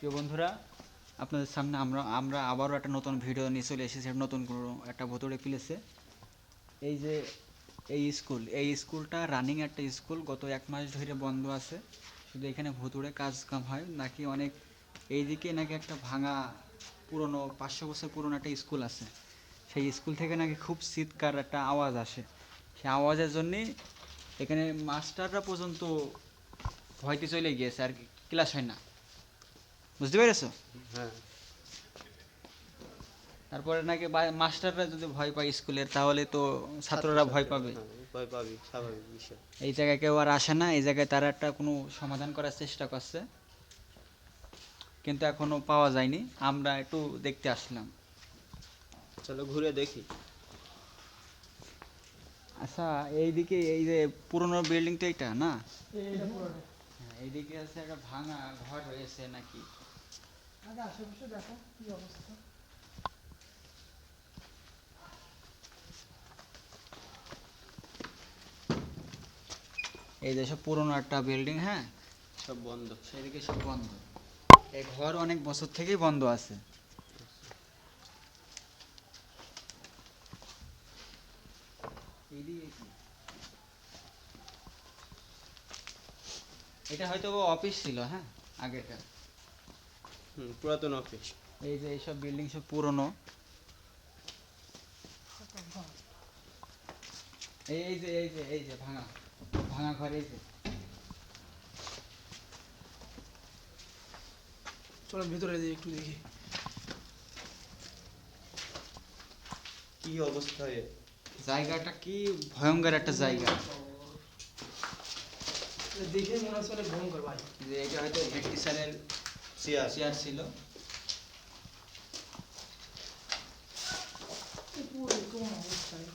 প্রিয় বন্ধুরা, আপনাদের সামনে আমরা আবারও একটা নতুন ভিডিও নিয়ে চলে এসেছি নতুন কোনো একটা ভুতুড়ে প্লেসে। এই যে এই স্কুলটা রানিং একটা স্কুল, গত 1 মাস ধরে বন্ধ আছে। শুধু এখানে ভুতুড়ে কাজ কাম হয় নাকি অনেক। এইদিকে নাকি একটা ভাঙা পুরনো 500 বছর পুরনো একটা স্কুল আছে, সেই স্কুল থেকে নাকি খুব চিৎকার একটা আওয়াজ আসে। সেই আওয়াজের জন্যেই এখানে মাস্টাররা পর্যন্ত ভয়তে চলে গিয়েছে, আর ক্লাস হয় না, বুঝতে পেরেছো? হ্যাঁ। তারপরে নাকি মাস্টাররা যদি ভয় পায় স্কুলের, তাহলে তো ছাত্ররা ভয় পাবে। হ্যাঁ, ভয় পাবি, স্বাভাবিক বিষয়। এই জায়গায় কেউ আর আসে না, এই জায়গায় তারা একটা কোনো সমাধান করার চেষ্টা করছে, কিন্তু এখনো পাওয়া যায়নি। আমরা একটু দেখতে আসলাম। চলো ঘুরে দেখি। আচ্ছা, এইদিকে এই যে পুরনো বিল্ডিং তো এইটা না? হ্যাঁ, এইদিকে আছে একটা ভাঙা ঘর রয়েছে নাকি? আগে আশেপাশে দেখো কি অবস্থা। এই যে সব পুরনো একটা বিল্ডিং, হ্যাঁ, সব বন্ধ। সেদিকে সব বন্ধ। এই ঘর অনেক বছর থেকেই বন্ধ আছে। এইদিকে কি? এটা হয়তো অফিস ছিল, হ্যাঁ, আগেকার। পুরাতন অফিস। এই যে এইসব বিল্ডিং সব পুরনো। এই যে ভাঙা ভাঙা ঘর, এই যে। চলো ভেতরে দিয়ে একটু দেখি। কি অবস্থা এর? জায়গাটা কি ভয়ঙ্কর একটা জায়গা। দেখে মনে হচ্ছে অনেক ভয়ঙ্কর ভাই। যে এটা হয়তো হেড টিচারের চেয়ার। চেয়ার ছিল। কোন অবস্থায়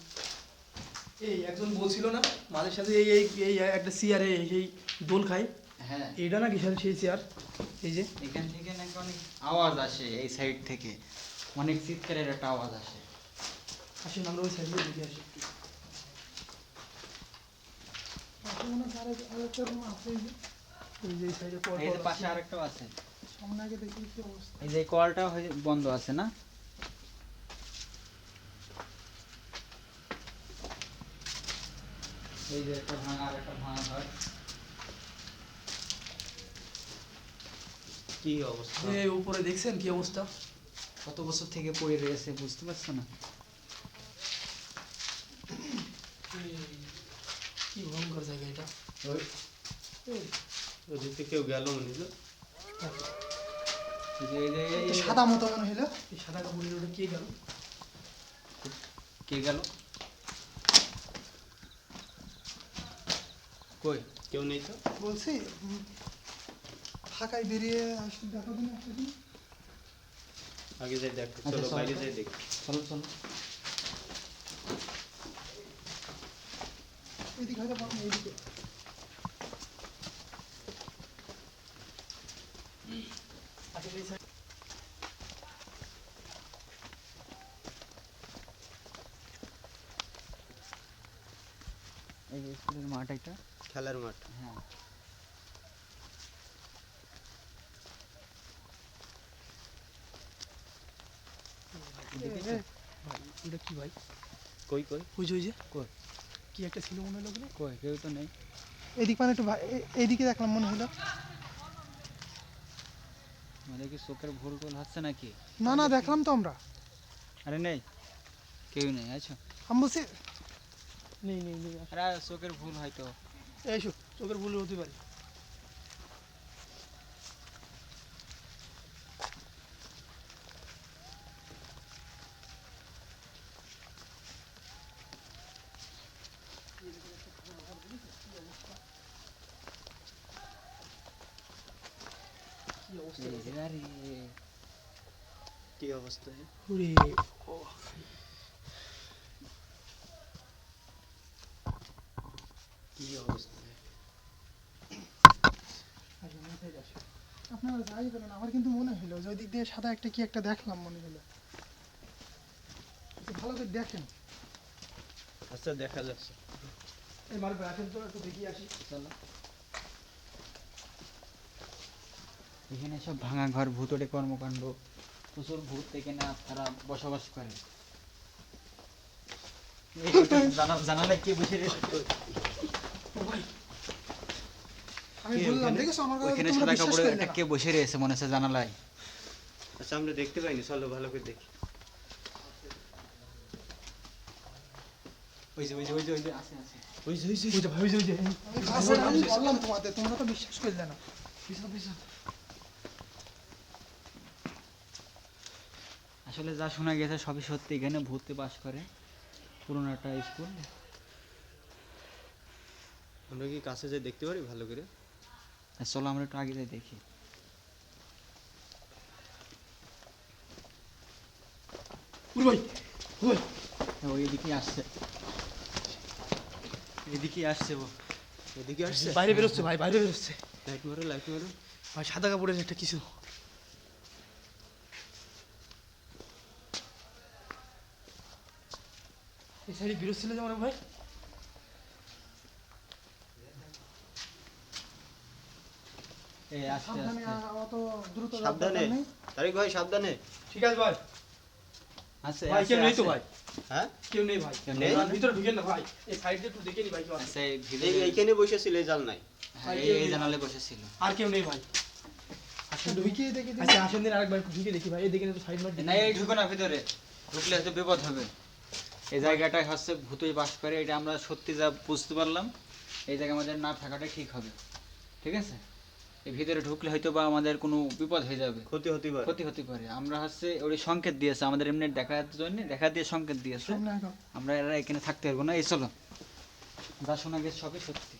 এই একজন বলছিল না মাঝে সাথে এই এই এই একটা চেয়ারে এই দোল খায়, হ্যাঁ, এইটা নাকি সেই চেয়ার। এই যে এখান থেকে নাকি অনেক আওয়াজ আসে, এই সাইড থেকে অনেক চিৎকারের একটা আওয়াজ আসে। আসেন আমরা ওই সাইডে দেখে আসি একটু। পাশে মনে হয় আরেকটা রুম আছে, এই যে সাইডে পর এই যে পাশে আরেকটাও আছে। সামনে আগে দেখি কি অবস্থা। এই যে কলটাও বন্ধ আছে না? এই যে একটা ভাঙা আর একটা ভাঙা ঘর। কি অবস্থা? যে উপরে দেখছেন কি অবস্থা, কত বছর থেকে পড়ে রয়েছে, বুঝতে পারছো না? কি ভয়ঙ্কর জায়গা এটা। ওই এই, ওদিকে কেউ গেল মনে হলো। একটা সাদা মতো মনে হলো, এই সাদা কাপড়ের ওটা কে গেল? কে গেল? কই? কেউ নেই তো। বলছি ফাঁকায় বেরিয়ে আসি, দেখা দিন একটা দিন। আগে যাই দেখ। আচ্ছা, চলো চলো বাইরে তো। যাই দেখি। চলো চলো। এইদিকে হয়তো পাবো না, এইদিকে। আচ্ছা এই side- এই যে স্কুলের মাঠ এটা। খেলার মাঠ। হ্যাঁ, দেখেছো? ভাই এটা কি ভাই? কই কই? ওই যে কই? কি একটা ছিল মনে হলো ওখানে? কই কেউ তো নেই। এদিক মানে একটু এইদিকে দেখলাম মনে হলো। মানে কি চোখের ভুল টুল হচ্ছে নাকি? না না দেখলাম তো আমরা। আরে নেই, কেউ নেই। আচ্ছা, আমি বলছি নেই নেই নেই, আরে চোখের ভুল হয়তো। এইসো চোখের ভুল হতে পারে। কি অবস্থা এই যে, আরে কি অবস্থা? ওরে ও, কি অবস্থা? আচ্ছা, মাথায় আসে। আপনারা যাই বলেন, আমার কিন্তু মনে হলো যে ওই দিক দিয়ে সাদা একটা কি একটা দেখলাম মনে হলো। একটু ভালো করে দেখেন। আচ্ছা দেখা যাচ্ছে। এই মারবে আসেন তো একটু দেখিয়ে আসি। চলো। এখানে সব ভাঙা ঘর, ভূতরে কর্মকাণ্ড, প্রচুর ভূত এখানে তারা বসবাস করে। জানালা কে বসে রয়েছে? ও ভাই আমি কে বললাম ওখানে? দেখেছো আমার কথা ওইখানে তোমরা সাদা বিশ্বাস কাপড়ে করলে একটা না। কে বসে রয়েছে মনে হচ্ছে জানালায়। আচ্ছা আমরা দেখতে পাইনি, চলো ভালো করে দেখি। ওই যে ওই যে ওই যে ওই যে আছে আছে। ওই যে, ওই যে। ওই যে ভাই ওই যে আমি কাছে আমি বললাম তোমাদের তোমরা তো বিশ্বাস করলে না। আসলে যা শোনা গেছে সবই সত্যি, এখানে ভূতে বাস করে। পুরোনো একটা স্কুল। আমরা কি কাছে যাই দেখতে পারি ভালো করে? চলো আমরা একটু আগে যাই দেখি। ওই ভাই ওই হ্যাঁ, ওই এদিকেই আসছে, এদিকেই আসছে ও। এদিকে আসছে? বাইরে বেরোচ্ছে ভাই, বাইরে বেরোচ্ছে লাইট মারো, লাইট মারো। ভাই, সাদা কাপড়ের একটা কিছু। এই সাইডে বেরোচ্ছিল যেমন ভাই। এই আসছে সাবধানে, আসছে অত দ্রুত যাওয়ার সাবধানে দরকার নেই। তারিক ভাই, সাবধানে। ঠিক আছে ভাই। আছে ভাই কেউ নেই তো ভাই, হ্যাঁ, কেউ নেই ভাই। কেউ নেই? ভিতরে ঢুকেন না ভাই, এই সাইডে একটু দেখে নি ভাই কেউ আছে। আছে এই ভিতরে। এইখানে বসেছিল, এই জাল নাই। হ্যাঁ, এই জানালে বসেছিল। আর কেউ নেই ভাই। আসেন ঢুকে দেখি। আচ্ছা আসেন দিন আরেকবার একটু ঢুকে দেখি ভাই, এই দেখেন একটু সাইড মার। না এই ঢুকো না ভিতরে, ঢুকলে হয়তো বিপদ হবে। এই জায়গাটায় হচ্ছে ভূতই বাস করে, এটা আমরা সত্যি যা বুঝতে পারলাম। এই জায়গায় আমাদের না থাকাটা ঠিক হবে, ঠিক আছে? এই ভিতরে ঢুকলে হয়তো বা আমাদের কোনো বিপদ হয়ে যাবে, ক্ষতি হতে পারে। ক্ষতি হতে পারে। আমরা হচ্ছে ওই সংকেত দিয়েছে আমাদের, এমনি দেখার জন্য দেখা দিয়ে সংকেত দিয়েছে। আমরা এরা এখানে থাকতে পারবো না। এই চলো, যা শোনা গেছে সবই সত্যি।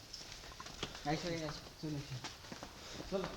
চলো।